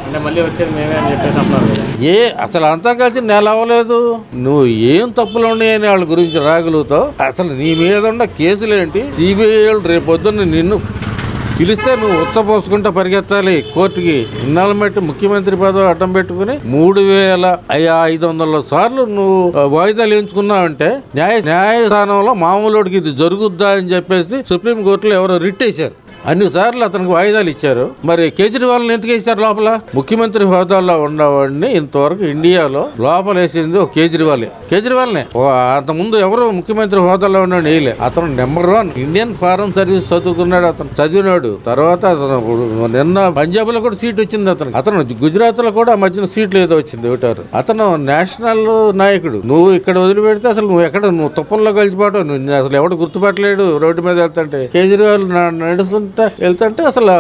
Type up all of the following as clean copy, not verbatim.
అంటే మళ్ళీ వచ్చేది మేమే అని చెప్పేసి అంటున్నారు కదా. అసలు అంతా కలిసి నెల అవ్వలేదు. నువ్వు ఏం తప్పులు ఉన్నాయని వాళ్ళ గురించి రాగలుగుతావు? అసలు నీ మీద ఉన్న కేసులేంటి? సిబిఐ వాళ్ళు రేపొద్దున్న నిన్ను పిలిస్తే నువ్వు ఉచ్చపోసుకుంటా పరిగెత్తాలి కోర్టుకి. ఇన్నాళ్ళ మట్టి ముఖ్యమంత్రి పదవి అడ్డం పెట్టుకుని 3500 సార్లు నువ్వు వాయిదాలు వేయించుకున్నావంటే న్యాయస్థానంలో మామూలుడికి ఇది జరుగుద్దా అని చెప్పేసి సుప్రీంకోర్టులో ఎవరో రిట్ వేశారు. అన్ని సార్లు అతనికి వాయిదాలు ఇచ్చారు. మరి కేజ్రీవాల్ని ఎందుకు వేశారు లోపల? ముఖ్యమంత్రి హోదాలో ఉన్నవాడిని ఇంతవరకు ఇండియాలో లోపలేసింది ఒక కేజ్రీవాల్నే. అంతకుముందు ఎవరు ముఖ్యమంత్రి హోదాలో ఉన్నాడు వేయలే. అతను నెంబర్ 1 ఇండియన్ ఫారెన్ సర్వీస్ చదువుకున్నాడు. అతను చదివినాడు. తర్వాత అతను నిన్న పంజాబ్ లో కూడా సీట్ వచ్చింది అతను గుజరాత్ లో కూడా మధ్యన సీట్లు ఏదో వచ్చింది ఒకటారు. అతను నేషనల్ నాయకుడు. నువ్వు ఇక్కడ వదిలిపెడితే అసలు నువ్వు తుప్పల్లో కలిసిపోవటం. నువ్వు అసలు ఎవడు గుర్తుపట్టలేడు. రోడ్డు మీద వెళ్తుంటే కేజ్రీవాల్ నడుస్తుంటే వెళ్తుంటే అసలు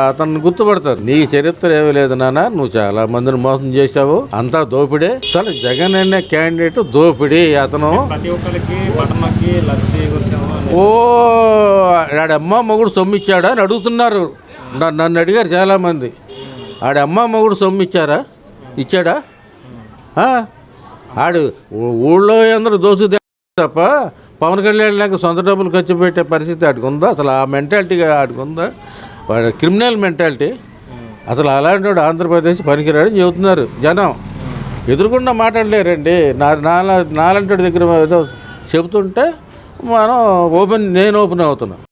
అతను గుర్తుపడతారు. నీ చరిత్ర ఏమీ లేదు నాన్న. నువ్వు చాలా మందిని మోసం చేశావు. అంతా దోపిడే. అసలు జగన్ అనే క్యాండిడేట్ దోపిడి. అతను ఆడమ్మ మొగుడు సొమ్మిచ్చాడా అని అడుగుతున్నారు. నన్ను అడిగారు చాలా మంది. ఆడమ్మ మొగుడు సొమ్మిచ్చారా? ఇచ్చాడా? ఆడు ఊళ్ళో అందరూ దోసు తప్ప పవన్ కళ్యాణ్ లాగా సొంత డబ్బులు ఖర్చు పెట్టే పరిస్థితి ఆడికి ఉందా? అసలు ఆ మెంటాలిటీగా ఆడికి ఉందా? వాడు క్రిమినల్ మెంటాలిటీ. అసలు అలాంటి వాడు ఆంధ్రప్రదేశ్ పనికిరాడని చెబుతున్నారు జనం. ఎదురుకుండా మాట్లాడలేరండి. నాలాంటి దగ్గర ఏదో చెబుతుంటే నేను ఓపెన్ అవుతున్నాను.